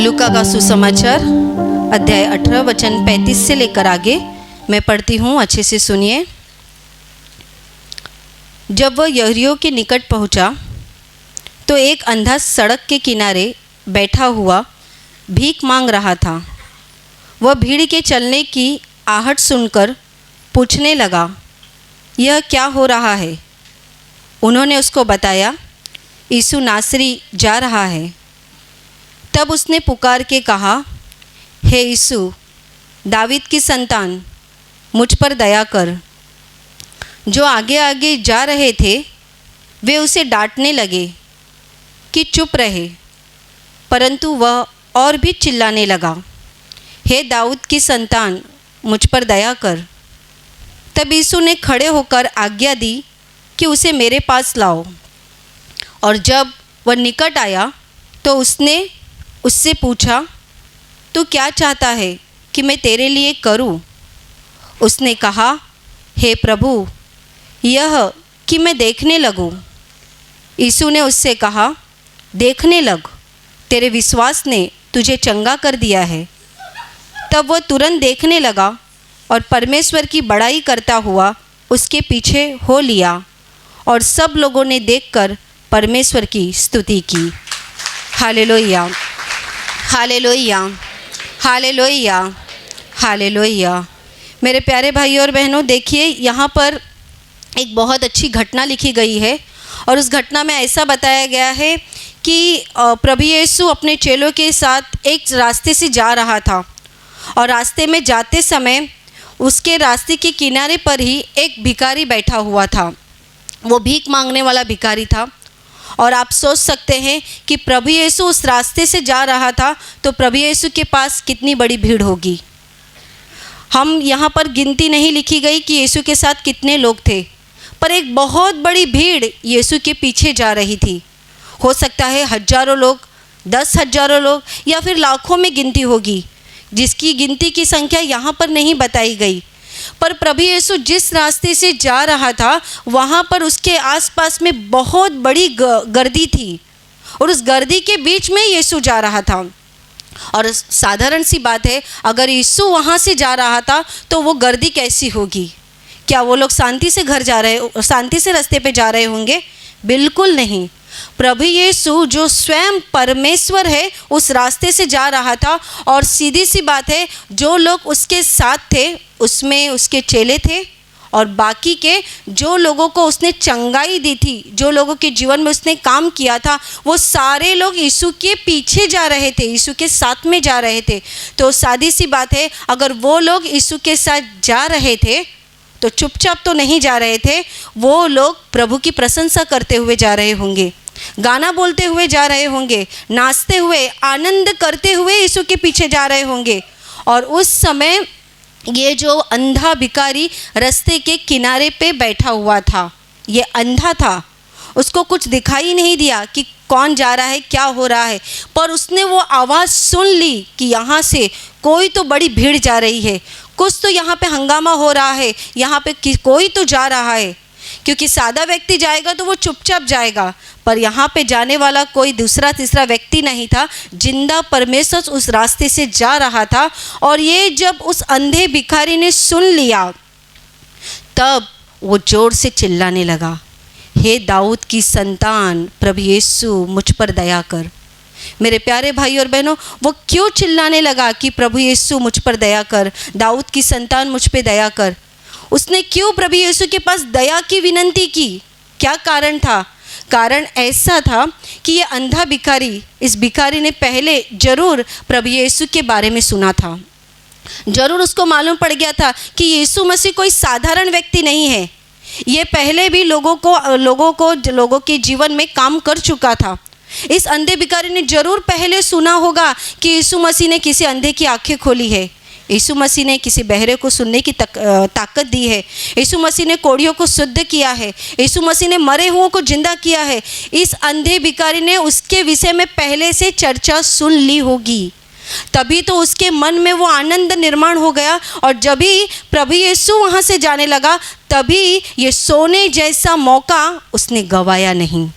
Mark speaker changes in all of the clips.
Speaker 1: लूका का सुसमाचार अध्याय 18 वचन 35 से लेकर आगे मैं पढ़ती हूँ, अच्छे से सुनिए। जब वह यरीहो के निकट पहुँचा तो एक अंधा सड़क के किनारे बैठा हुआ भीख मांग रहा था। वह भीड़ के चलने की आहट सुनकर पूछने लगा, यह क्या हो रहा है? उन्होंने उसको बताया, यीशु नासरी जा रहा है। तब उसने पुकार के कहा, हे यीशु, दावीद की संतान, मुझ पर दया कर। जो आगे आगे जा रहे थे वे उसे डांटने लगे कि चुप रहे, परंतु वह और भी चिल्लाने लगा, हे दाऊद की संतान, मुझ पर दया कर। तब यीशु ने खड़े होकर आज्ञा दी कि उसे मेरे पास लाओ। और जब वह निकट आया तो उसने उससे पूछा, तू क्या चाहता है कि मैं तेरे लिए करूं? उसने कहा, हे प्रभु, यह कि मैं देखने लगूं। यीशु ने उससे कहा, देखने लग, तेरे विश्वास ने तुझे चंगा कर दिया है। तब वह तुरंत देखने लगा और परमेश्वर की बड़ाई करता हुआ उसके पीछे हो लिया, और सब लोगों ने देखकर परमेश्वर की स्तुति की। Hallelujah, hallelujah, hallelujah, hallelujah. मेरे प्यारे भाइयों और बहनों, देखिए यहाँ पर एक बहुत अच्छी घटना लिखी गई है, और उस घटना में ऐसा बताया गया है कि प्रभु यीशु अपने चेलों के साथ एक रास्ते से जा रहा था, और रास्ते में जाते समय उसके रास्ते के किनारे पर ही एक भिखारी बैठा हुआ था। वो भीख मांगने वाला भिखारी था। और आप सोच सकते हैं कि प्रभु यीशु उस रास्ते से जा रहा था तो प्रभु यीशु के पास कितनी बड़ी भीड़ होगी। हम यहाँ पर गिनती नहीं लिखी गई कि यीशु के साथ कितने लोग थे, पर एक बहुत बड़ी भीड़ यीशु के पीछे जा रही थी। हो सकता है हजारों लोग, 10,000 लोग, या फिर लाखों में गिनती होगी, जिसकी गिनती की संख्या यहाँ पर नहीं बताई गई। पर प्रभु यीशु जिस रास्ते से जा रहा था वहाँ पर उसके आसपास में बहुत बड़ी गर्दी थी, और उस गर्दी के बीच में यीशु जा रहा था। और साधारण सी बात है, अगर यीशु वहाँ से जा रहा था तो वो गर्दी कैसी होगी? क्या वो लोग शांति से घर जा रहे, शांति से रास्ते पे जा रहे होंगे? बिल्कुल नहीं। प्रभु यीशु जो स्वयं परमेश्वर है उस रास्ते से जा रहा था, और सीधी सी बात है, जो लोग उसके साथ थे उसमें उसके चेले थे, और बाकी के जो लोगों को उसने चंगाई दी थी, जो लोगों के जीवन में उसने काम किया था, वो सारे लोग यीशु के पीछे जा रहे थे, यीशु के साथ में जा रहे थे। तो सादी सी बात है, अगर वो लोग यीशु के साथ जा रहे थे तो चुपचाप तो नहीं जा रहे थे, वो लोग प्रभु की प्रशंसा करते हुए जा रहे होंगे, गाना बोलते हुए जा रहे होंगे, नाचते हुए, आनंद करते हुए यीशु के पीछे जा रहे होंगे। और उस समय ये जो अंधा भिखारी रास्ते के किनारे पे बैठा हुआ था, ये अंधा था, उसको कुछ दिखाई नहीं दिया कि कौन जा रहा है, क्या हो रहा है, पर उसने वो आवाज़ सुन ली कि यहाँ से कोई तो बड़ी भीड़ जा रही है, कुछ तो यहाँ पे हंगामा हो रहा है, यहाँ पे कोई तो जा रहा है। क्योंकि सादा व्यक्ति जाएगा तो वो चुपचाप जाएगा, पर यहाँ पे जाने वाला कोई दूसरा तीसरा व्यक्ति नहीं था, जिंदा परमेश्वर उस रास्ते से जा रहा था। और ये जब उस अंधे भिखारी ने सुन लिया तब वो जोर से चिल्लाने लगा, हे दाऊद की संतान, प्रभु यीशु मुझ पर दया कर। मेरे प्यारे भाई और बहनों, वो क्यों चिल्लाने लगा कि प्रभु यीशु मुझ पर दया कर, दाऊद की संतान मुझ पे दया कर? उसने क्यों प्रभु यीशु के पास दया की विनंती की? क्या कारण था? कारण ऐसा था कि ये अंधा भिखारी, इस भिखारी ने पहले जरूर प्रभु यीशु के बारे में सुना था, जरूर उसको मालूम पड़ गया था कि यीशु मसीह कोई साधारण व्यक्ति नहीं है। ये पहले भी लोगों के जीवन में काम कर चुका था। इस अंधे भिखारी ने जरूर पहले सुना होगा कि यीशु मसीह ने किसी अंधे की आंखें खोली है, यीशु मसीह ने किसी बहरे को सुनने की ताकत दी है, यीशु मसीह ने कोढ़ियों को शुद्ध किया है, यीशु मसीह ने मरे हुओं को जिंदा किया है। इस अंधे भिखारी ने उसके विषय में पहले से चर्चा सुन ली होगी, तभी तो उसके मन में वो आनंद निर्माण हो गया। और जब भी प्रभु यीशु वहाँ से जाने लगा तभी ये सोने जैसा मौका उसने गवाया नहीं।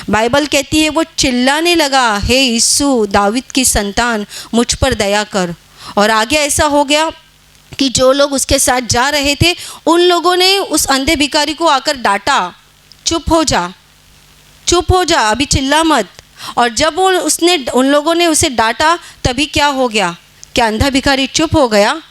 Speaker 1: बाइबल कहती है वो चिल्लाने लगा, हे यीशु दाऊद की संतान मुझ पर दया कर। और आगे ऐसा हो गया कि जो लोग उसके साथ जा रहे थे उन लोगों ने उस अंधे भिखारी को आकर डांटा, चुप हो जा, चुप हो जा, अभी चिल्ला मत। और जब उन लोगों ने उसे डांटा तभी क्या हो गया? क्या अंधा भिखारी चुप हो गया?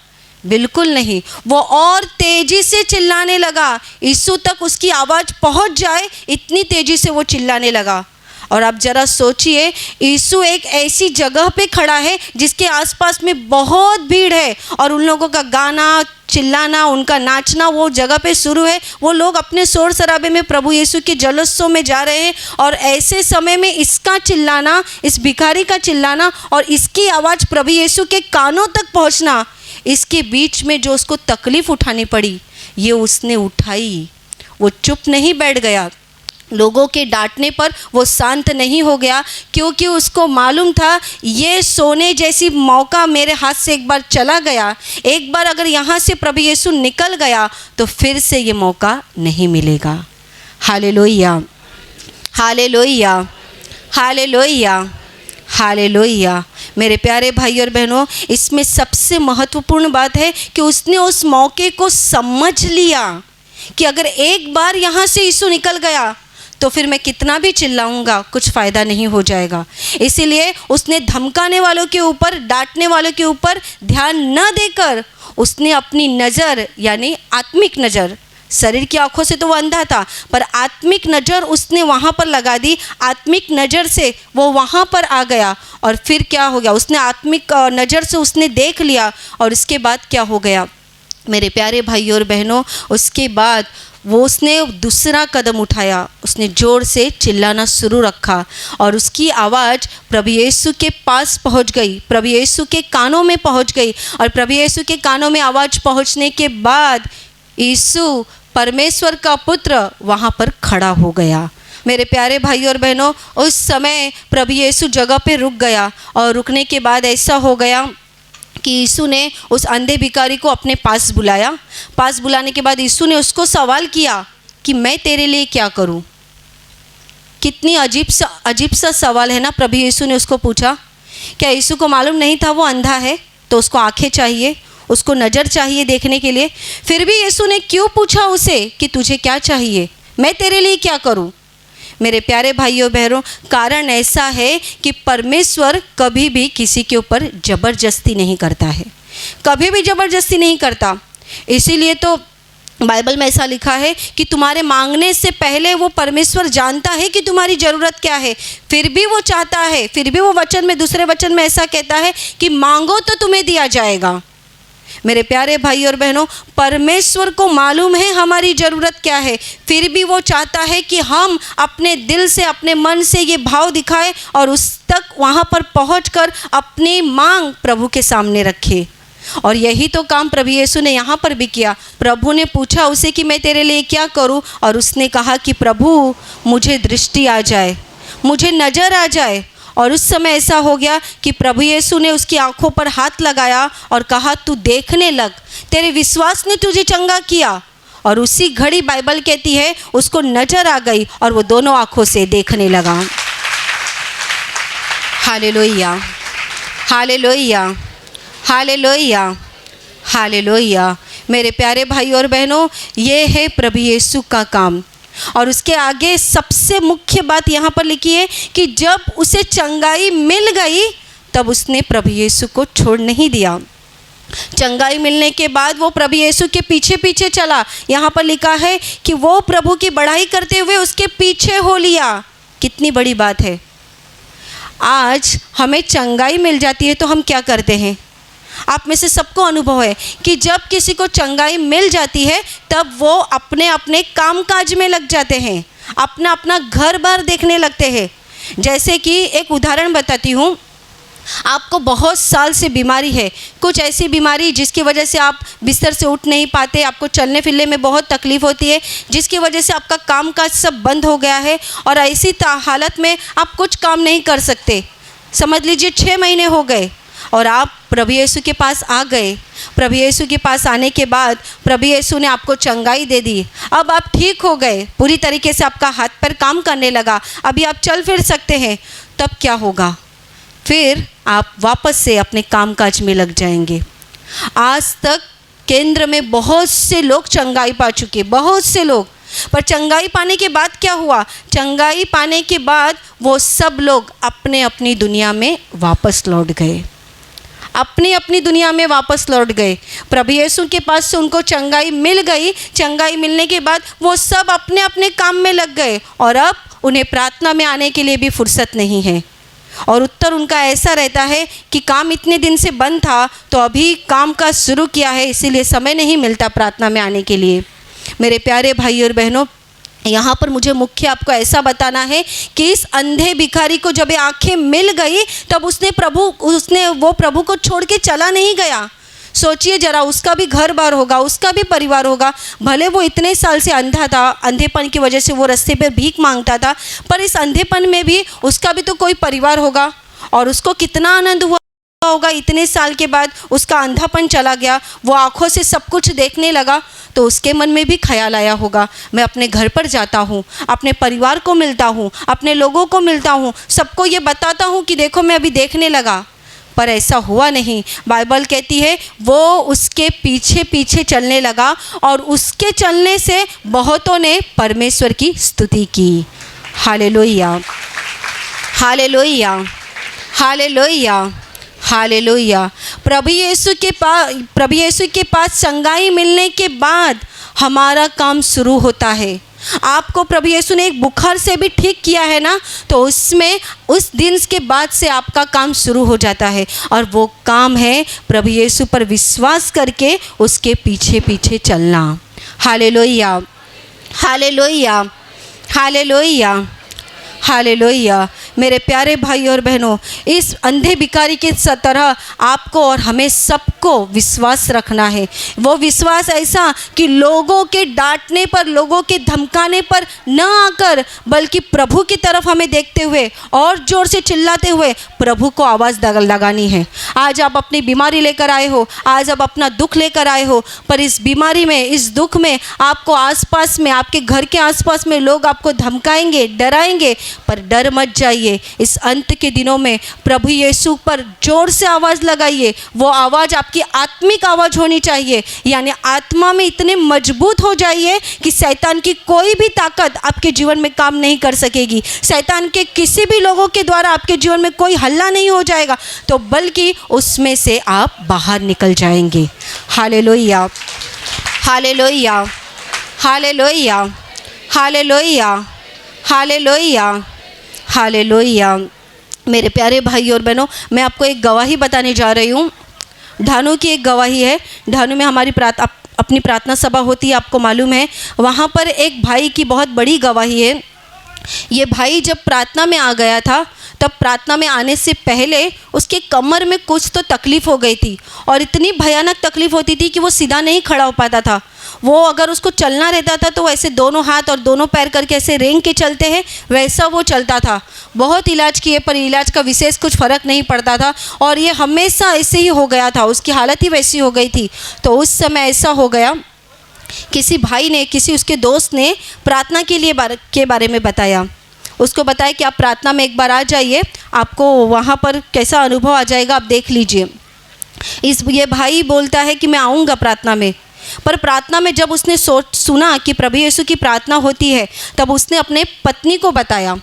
Speaker 1: बिल्कुल नहीं, वो और तेजी से चिल्लाने लगा, यीशु तक उसकी आवाज़ पहुंच जाए इतनी तेजी से वो चिल्लाने लगा। और आप ज़रा सोचिए, यीशु एक ऐसी जगह पे खड़ा है जिसके आसपास में बहुत भीड़ है और उन लोगों का गाना, चिल्लाना, उनका नाचना वो जगह पे शुरू है। वो लोग अपने शोर शराबे में प्रभु यीशु के जलोत्सव में जा रहे हैं और ऐसे समय में इसका चिल्लाना, इस भिखारी का चिल्लाना और इसकी आवाज़ प्रभु यीशु के कानों तक पहुंचना, इसके बीच में जो उसको तकलीफ़ उठानी पड़ी ये उसने उठाई। वो चुप नहीं बैठ गया, लोगों के डांटने पर वो शांत नहीं हो गया, क्योंकि उसको मालूम था ये सोने जैसी मौका मेरे हाथ से एक बार चला गया, एक बार अगर यहाँ से प्रभु यीशु निकल गया तो फिर से ये मौका नहीं मिलेगा। Hallelujah, hallelujah, hallelujah, hallelujah. मेरे प्यारे भाई और बहनों, इसमें सबसे महत्वपूर्ण बात है कि उसने उस मौके को समझ लिया कि अगर एक बार यहाँ से यीशु निकल गया तो फिर मैं कितना भी चिल्लाऊंगा कुछ फ़ायदा नहीं हो जाएगा। इसीलिए उसने धमकाने वालों के ऊपर, डांटने वालों के ऊपर ध्यान न देकर उसने अपनी नज़र, यानी आत्मिक नज़र, शरीर की आंखों से तो वो अंधा था पर आत्मिक नज़र उसने वहाँ पर लगा दी। आत्मिक नज़र से वो वहाँ पर आ गया और फिर क्या हो गया, उसने आत्मिक नज़र से उसने देख लिया और इसके बाद क्या हो गया मेरे प्यारे भाइयों और बहनों, उसके बाद वो उसने दूसरा कदम उठाया, उसने ज़ोर से चिल्लाना शुरू रखा और उसकी आवाज़ प्रभु यीशु के पास पहुंच गई, प्रभु यीशु के कानों में पहुंच गई। और प्रभु यीशु के कानों में आवाज़ पहुंचने के बाद यीशु परमेश्वर का पुत्र वहाँ पर खड़ा हो गया। मेरे प्यारे भाइयों और बहनों, उस समय प्रभु यीशु जगह पे रुक गया और रुकने के बाद ऐसा हो गया कि यीशु ने उस अंधे भिखारी को अपने पास बुलाया। पास बुलाने के बाद यीशु ने उसको सवाल किया कि मैं तेरे लिए क्या करूं। कितनी अजीब सा सवाल है ना। प्रभु यीशु ने उसको पूछा। क्या यीशु को मालूम नहीं था वो अंधा है? तो उसको आंखें चाहिए, उसको नज़र चाहिए देखने के लिए। फिर भी यीशु ने क्यों पूछा उसे कि तुझे क्या चाहिए, मैं तेरे लिए क्या करूं? मेरे प्यारे भाइयों बहनों, कारण ऐसा है कि परमेश्वर कभी भी किसी के ऊपर ज़बरदस्ती नहीं करता है, कभी भी ज़बरदस्ती नहीं करता। इसीलिए तो बाइबल में ऐसा लिखा है कि तुम्हारे मांगने से पहले वो परमेश्वर जानता है कि तुम्हारी ज़रूरत क्या है, फिर भी वो चाहता है, फिर भी वो वचन में, दूसरे वचन में ऐसा कहता है कि मांगो तो तुम्हें दिया जाएगा। मेरे प्यारे भाई और बहनों, परमेश्वर को मालूम है हमारी ज़रूरत क्या है, फिर भी वो चाहता है कि हम अपने दिल से, अपने मन से ये भाव दिखाएं और उस तक वहाँ पर पहुँचकर अपनी मांग प्रभु के सामने रखें। और यही तो काम प्रभु यीशु ने यहाँ पर भी किया। प्रभु ने पूछा उसे कि मैं तेरे लिए क्या करूँ, और उसने कहा कि प्रभु मुझे दृष्टि आ जाए, मुझे नज़र आ जाए। और उस समय ऐसा हो गया कि प्रभु यीशु ने उसकी आंखों पर हाथ लगाया और कहा तू देखने लग, तेरे विश्वास ने तुझे चंगा किया। और उसी घड़ी बाइबल कहती है उसको नज़र आ गई और वो दोनों आंखों से देखने लगा। Hallelujah, hallelujah, hallelujah, hallelujah. मेरे प्यारे भाई और बहनों, ये है प्रभु यीशु का काम। और उसके आगे सबसे मुख्य बात यहाँ पर लिखी है कि जब उसे चंगाई मिल गई तब उसने प्रभु यीशु को छोड़ नहीं दिया। चंगाई मिलने के बाद वो प्रभु यीशु के पीछे पीछे चला। यहाँ पर लिखा है कि वो प्रभु की बढ़ाई करते हुए उसके पीछे हो लिया। कितनी बड़ी बात है। आज हमें चंगाई मिल जाती है तो हम क्या करते हैं? आप में से सबको अनुभव है कि जब किसी को चंगाई मिल जाती है तब वो अपने अपने कामकाज में लग जाते हैं, अपना अपना घर बार देखने लगते हैं। जैसे कि एक उदाहरण बताती हूँ। आपको बहुत साल से बीमारी है, कुछ ऐसी बीमारी जिसकी वजह से आप बिस्तर से उठ नहीं पाते, आपको चलने फिरने में बहुत तकलीफ़ होती है, जिसकी वजह से आपका कामकाज सब बंद हो गया है और ऐसी हालत में आप कुछ काम नहीं कर सकते। समझ लीजिए 6 महीने हो गए और आप प्रभु यीशु के पास आ गए। प्रभु यीशु के पास आने के बाद प्रभु यीशु ने आपको चंगाई दे दी। अब आप ठीक हो गए, पूरी तरीके से आपका हाथ पैर काम करने लगा, अभी आप चल फिर सकते हैं। तब क्या होगा? फिर आप वापस से अपने कामकाज में लग जाएंगे। आज तक केंद्र में बहुत से लोग चंगाई पा चुके, बहुत से लोग, पर चंगाई पाने के बाद क्या हुआ? चंगाई पाने के बाद वो सब लोग अपने अपनी दुनिया में वापस लौट गए, अपनी अपनी दुनिया में वापस लौट गए। प्रभु यीशु के पास से उनको चंगाई मिल गई। चंगाई मिलने के बाद वो सब अपने अपने काम में लग गए और अब उन्हें प्रार्थना में आने के लिए भी फुर्सत नहीं है। और उत्तर उनका ऐसा रहता है कि काम इतने दिन से बंद था तो अभी काम का शुरू किया है, इसीलिए समय नहीं मिलता प्रार्थना में आने के लिए। मेरे प्यारे भाई और बहनों, यहाँ पर मुझे मुख्य आपको ऐसा बताना है कि इस अंधे भिखारी को जब आंखें मिल गई तब उसने वो प्रभु को छोड़ के चला नहीं गया। सोचिए जरा, उसका भी घर बार होगा, उसका भी परिवार होगा। भले वो इतने साल से अंधा था, अंधेपन की वजह से वो रास्ते पर भीख मांगता था, पर इस अंधेपन में भी उसका भी तो कोई परिवार होगा। और उसको कितना आनंद हुआ होगा, इतने साल के बाद उसका अंधापन चला गया, वो आँखों से सब कुछ देखने लगा। तो उसके मन में भी ख्याल आया होगा, मैं अपने घर पर जाता हूँ, अपने परिवार को मिलता हूँ, अपने लोगों को मिलता हूँ, सबको ये बताता हूँ कि देखो मैं अभी देखने लगा। पर ऐसा हुआ नहीं। बाइबल कहती है वो उसके पीछे पीछे चलने लगा और उसके चलने से बहुतों ने परमेश्वर की स्तुति की। Hallelujah, hallelujah, hallelujah, hallelujah. प्रभु यीशु के पास चंगाई मिलने के बाद हमारा काम शुरू होता है। आपको प्रभु यीशु ने एक बुखार से भी ठीक किया है ना, तो उसमें उस दिन के बाद से आपका काम शुरू हो जाता है। और वो काम है प्रभु यीशु पर विश्वास करके उसके पीछे पीछे चलना। Hallelujah, hallelujah, hallelujah, hallelujah. मेरे प्यारे भाई और बहनों, इस अंधे भिखारी के तरह आपको और हमें सबको विश्वास रखना है। वो विश्वास ऐसा कि लोगों के डांटने पर, लोगों के धमकाने पर न आकर, बल्कि प्रभु की तरफ हमें देखते हुए और जोर से चिल्लाते हुए प्रभु को आवाज़ लगानी है। आज आप अपनी बीमारी लेकर आए हो, आज आप अपना दुख लेकर आए हो, पर इस बीमारी में, इस दुख में आपको आसपास में, आपके घर के आसपास में लोग आपको धमकाएंगे, डराएंगे, पर डर मत जाइए। इस अंत के दिनों में प्रभु यीशु पर जोर से आवाज़ लगाइए। वो आवाज़ आपकी आत्मिक आवाज़ होनी चाहिए, यानी आत्मा में इतने मजबूत हो जाइए कि शैतान की कोई भी ताकत आपके जीवन में काम नहीं कर सकेगी। शैतान के किसी भी लोगों के द्वारा आपके जीवन में कोई हल्ला नहीं हो जाएगा, तो बल्कि उसमें से आप बाहर निकल जाएंगे। Hallelujah, hallelujah, hallelujah, hallelujah, hallelujah, hallelujah. मेरे प्यारे भाई और बहनों, मैं आपको एक गवाही बताने जा रही हूँ। ढानू की एक गवाही है। ढानू में हमारी अपनी प्रार्थना सभा होती है, आपको मालूम है। वहाँ पर एक भाई की बहुत बड़ी गवाही है। ये भाई जब प्रार्थना में आ गया था, तब प्रार्थना में आने से पहले उसके कमर में कुछ तो तकलीफ़ हो गई थी, और इतनी भयानक तकलीफ़ होती थी कि वो सीधा नहीं खड़ा हो पाता था। वो अगर उसको चलना रहता था तो ऐसे दोनों हाथ और दोनों पैर करके ऐसे रेंग के चलते हैं, वैसा वो चलता था। बहुत इलाज किए पर इलाज का विशेष कुछ फ़र्क नहीं पड़ता था, और ये हमेशा ऐसे ही हो गया था, उसकी हालत ही वैसी हो गई थी। तो उस समय ऐसा हो गया, किसी भाई ने, किसी उसके दोस्त ने प्रार्थना के बारे में बताया। उसको बताया कि आप प्रार्थना में एक बार आ जाइए, आपको वहाँ पर कैसा अनुभव आ जाएगा, आप देख लीजिए। ये भाई बोलता है कि मैं आऊँगा प्रार्थना में। पर प्रार्थना में जब उसने सुना कि प्रभु यीशु की प्रार्थना होती है, तब उसने अपने पत्नी को बताया।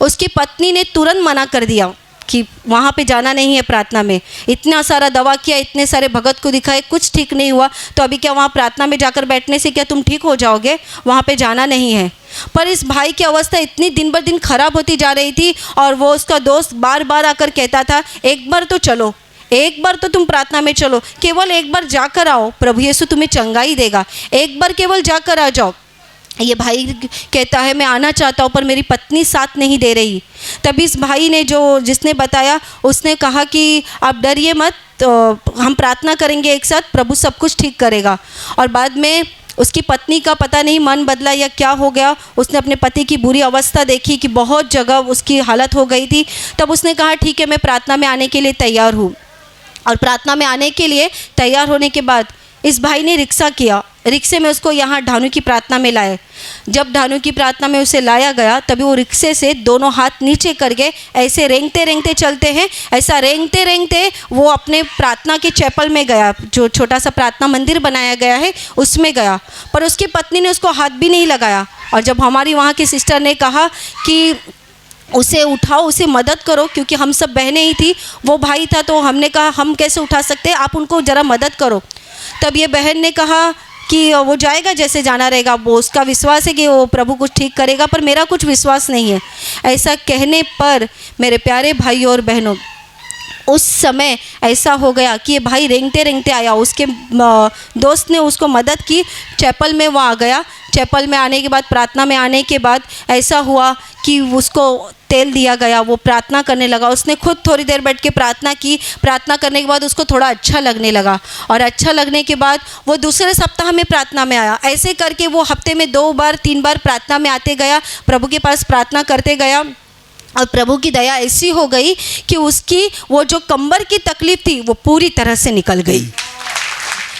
Speaker 1: उसकी पत्नी ने तुरंत मना कर दिया कि वहाँ पे जाना नहीं है प्रार्थना में। इतना सारा दवा किया, इतने सारे भगत को दिखाए, कुछ ठीक नहीं हुआ, तो अभी क्या वहाँ प्रार्थना में जाकर बैठने से क्या तुम ठीक हो जाओगे? वहाँ पे जाना नहीं है। पर इस भाई की अवस्था इतनी दिन ब दिन खराब होती जा रही थी, और वो उसका दोस्त बार बार आकर कहता था, एक बार तो चलो, एक बार तो तुम प्रार्थना में चलो, केवल एक बार जाकर आओ, प्रभु यीशु तुम्हें चंगाई देगा, एक बार केवल जाकर आ जाओ। ये भाई कहता है मैं आना चाहता हूँ, पर मेरी पत्नी साथ नहीं दे रही। तभी इस भाई ने, जिसने बताया, उसने कहा कि आप डरिए मत, तो हम प्रार्थना करेंगे एक साथ, प्रभु सब कुछ ठीक करेगा। और बाद में उसकी पत्नी का पता नहीं मन बदला या क्या हो गया, उसने अपने पति की बुरी अवस्था देखी कि बहुत जगह उसकी हालत हो गई थी। तब उसने कहा ठीक है, मैं प्रार्थना में आने के लिए तैयार हूँ। और प्रार्थना में आने के लिए तैयार होने के बाद इस भाई ने रिक्शा किया, रिक्शे में उसको यहाँ ढानू की प्रार्थना में लाए। जब ढानू की प्रार्थना में उसे लाया गया तभी वो रिक्शे से दोनों हाथ नीचे करके ऐसे रेंगते रेंगते चलते हैं, ऐसा रेंगते रेंगते वो अपने प्रार्थना के चैपल में गया, जो छोटा सा प्रार्थना मंदिर बनाया गया है उसमें गया। पर उसकी पत्नी ने उसको हाथ भी नहीं लगाया। और जब हमारी वहाँ की सिस्टर ने कहा कि उसे उठाओ, उसे मदद करो, क्योंकि हम सब बहनें ही थी, वो भाई था, तो हमने कहा हम कैसे उठा सकते हैं, आप उनको ज़रा मदद करो। तब ये बहन ने कहा कि वो जाएगा जैसे जाना रहेगा, वो उसका विश्वास है कि वो प्रभु कुछ ठीक करेगा, पर मेरा कुछ विश्वास नहीं है। ऐसा कहने पर मेरे प्यारे भाइयों और बहनों, उस समय ऐसा हो गया कि ये भाई रेंगते रेंगते आया, उसके दोस्त ने उसको मदद की, चैपल में वो आ गया। चैपल में आने के बाद, प्रार्थना में आने के बाद ऐसा हुआ कि उसको तेल दिया गया, वो प्रार्थना करने लगा। उसने खुद थोड़ी देर बैठ के प्रार्थना की। प्रार्थना करने के बाद उसको थोड़ा अच्छा लगने लगा, और अच्छा लगने के बाद वो दूसरे सप्ताह में प्रार्थना में आया। ऐसे करके वो हफ्ते में 2 बार 3 बार प्रार्थना में आते गया, प्रभु के पास प्रार्थना करते गया। और प्रभु की दया ऐसी हो गई कि उसकी वो जो कमर की तकलीफ़ थी वो पूरी तरह से निकल गई।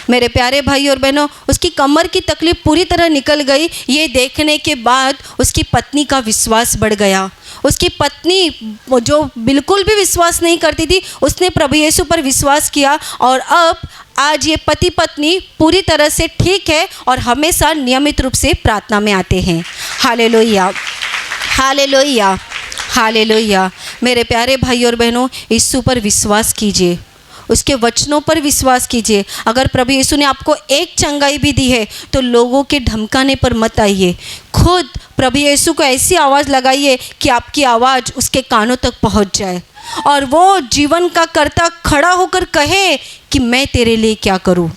Speaker 1: मेरे प्यारे भाई और बहनों, उसकी कमर की तकलीफ़ पूरी तरह निकल गई। ये देखने के बाद उसकी पत्नी का विश्वास बढ़ गया। उसकी पत्नी जो बिल्कुल भी विश्वास नहीं करती थी, उसने प्रभु यीशु पर विश्वास किया, और अब आज ये पति पत्नी पूरी तरह से ठीक है और हमेशा नियमित रूप से प्रार्थना में आते हैं। Hallelujah, hallelujah, hallelujah. मेरे प्यारे भाई और बहनों, यीशु पर विश्वास कीजिए, उसके वचनों पर विश्वास कीजिए। अगर प्रभु यीशु ने आपको एक चंगाई भी दी है तो लोगों के धमकाने पर मत आइए। खुद प्रभु यीशु को ऐसी आवाज़ लगाइए कि आपकी आवाज़ उसके कानों तक पहुंच जाए, और वो जीवन का कर्ता खड़ा होकर कहे कि मैं तेरे लिए क्या करूं।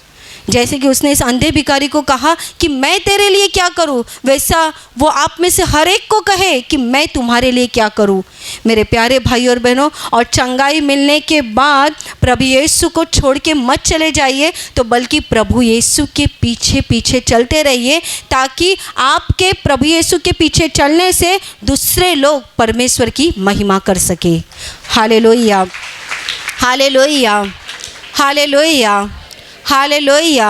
Speaker 1: जैसे कि उसने इस अंधे भिखारी को कहा कि मैं तेरे लिए क्या करूं, वैसा वो आप में से हर एक को कहे कि मैं तुम्हारे लिए क्या करूं। मेरे प्यारे भाई और बहनों, और चंगाई मिलने के बाद प्रभु यीशु को छोड़ के मत चले जाइए, तो बल्कि प्रभु यीशु के पीछे पीछे चलते रहिए, ताकि आपके प्रभु यीशु के पीछे चलने से दूसरे लोग परमेश्वर की महिमा कर सके। Hallelujah, hallelujah, hallelujah, hallelujah,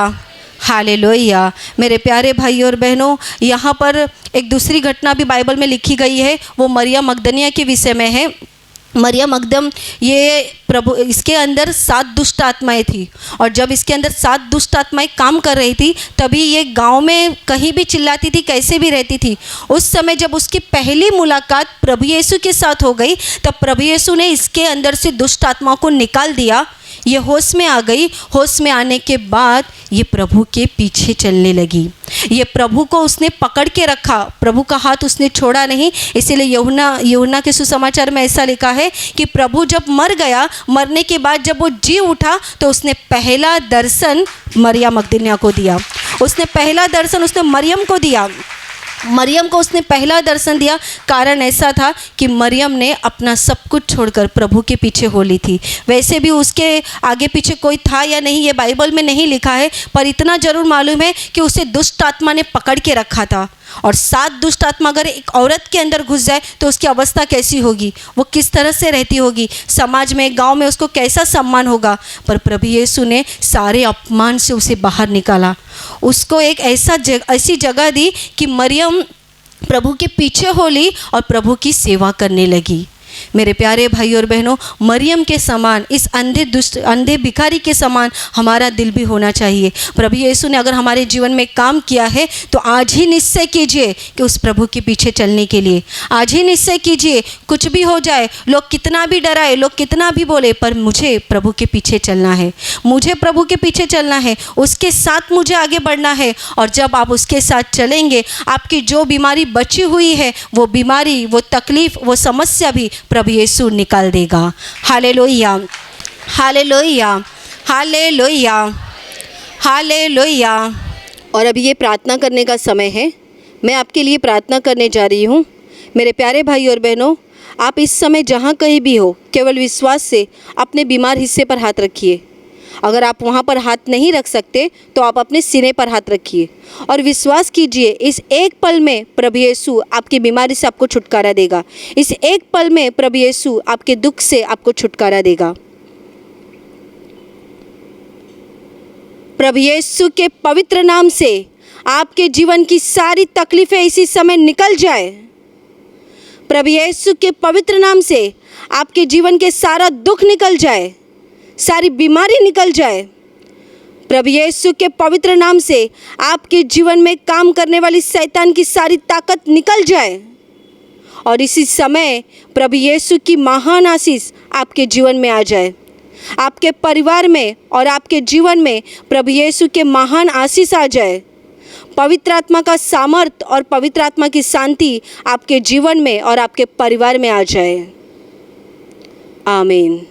Speaker 1: hallelujah. मेरे प्यारे भाइयों और बहनों, यहाँ पर एक दूसरी घटना भी बाइबल में लिखी गई है, वो मरियम मगदनिया के विषय में है। मरियम मगदम, ये प्रभु, इसके अंदर 7 दुष्ट आत्माएँ थी, और जब इसके अंदर 7 दुष्ट आत्माएँ काम कर रही थी तभी ये गांव में कहीं भी चिल्लाती थी, कैसे भी रहती थी। उस समय जब उसकी पहली मुलाकात प्रभु यीशु के साथ हो गई, तब प्रभु यीशु ने इसके अंदर से दुष्ट आत्माओं को निकाल दिया। ये होश में आ गई। होश में आने के बाद ये प्रभु के पीछे चलने लगी। ये प्रभु को उसने पकड़ के रखा, प्रभु का हाथ उसने छोड़ा नहीं। इसीलिए यूहन्ना के सुसमाचार में ऐसा लिखा है कि प्रभु जब मर गया, मरने के बाद जब वो जी उठा तो उसने पहला दर्शन मरियम मगदलिनी को दिया। उसने पहला दर्शन उसने मरियम को दिया। मरियम को उसने पहला दर्शन दिया। कारण ऐसा था कि मरियम ने अपना सब कुछ छोड़कर प्रभु के पीछे हो ली थी। वैसे भी उसके आगे पीछे कोई था या नहीं ये बाइबल में नहीं लिखा है, पर इतना ज़रूर मालूम है कि उसे दुष्ट आत्मा ने पकड़ के रखा था। और 7 दुष्ट आत्मा अगर एक औरत के अंदर घुस जाए तो उसकी अवस्था कैसी होगी, वो किस तरह से रहती होगी, समाज में, गांव में उसको कैसा सम्मान होगा। पर प्रभु यीशु ने सारे अपमान से उसे बाहर निकाला, उसको एक ऐसी जगह दी कि मरियम प्रभु के पीछे हो ली और प्रभु की सेवा करने लगी। मेरे प्यारे भाई और बहनों, मरियम के समान, इस अंधे भिखारी के समान हमारा दिल भी होना चाहिए। प्रभु यीशु ने अगर हमारे जीवन में काम किया है तो आज ही निश्चय कीजिए कि उस प्रभु के पीछे चलने के लिए आज ही निश्चय कीजिए। कुछ भी हो जाए, लोग कितना भी डराए, लोग कितना भी बोले, पर मुझे प्रभु के पीछे चलना है, मुझे प्रभु के पीछे चलना है, उसके साथ मुझे आगे बढ़ना है। और जब आप उसके साथ चलेंगे, आपकी जो बीमारी बची हुई है, वो बीमारी, वो तकलीफ़, वो समस्या भी प्रभु यीशु निकाल देगा। Hallelujah, hallelujah, hallelujah, hallelujah. और अभी ये प्रार्थना करने का समय है। मैं आपके लिए प्रार्थना करने जा रही हूँ। मेरे प्यारे भाई और बहनों, आप इस समय जहाँ कहीं भी हो, केवल विश्वास से अपने बीमार हिस्से पर हाथ रखिए। अगर आप वहाँ पर हाथ नहीं रख सकते तो आप अपने सीने पर हाथ रखिए और विश्वास कीजिए, इस एक पल में प्रभु यीशु आपकी बीमारी से आपको छुटकारा देगा। इस एक पल में प्रभु यीशु आपके दुख से आपको छुटकारा देगा। प्रभु यीशु के पवित्र नाम से आपके जीवन की सारी तकलीफ़ें इसी समय निकल जाए। प्रभु यीशु के पवित्र नाम से आपके जीवन के सारा दुख निकल जाए, सारी बीमारी निकल जाए। प्रभु यीशु के पवित्र नाम से आपके जीवन में काम करने वाली शैतान की सारी ताकत निकल जाए और इसी समय प्रभु यीशु की महान आशीष आपके जीवन में आ जाए। आपके परिवार में और आपके जीवन में प्रभु यीशु के महान आशीष आ जाए। पवित्र आत्मा का सामर्थ और पवित्र आत्मा की शांति आपके जीवन में और आपके परिवार में आ जाए। आमीन।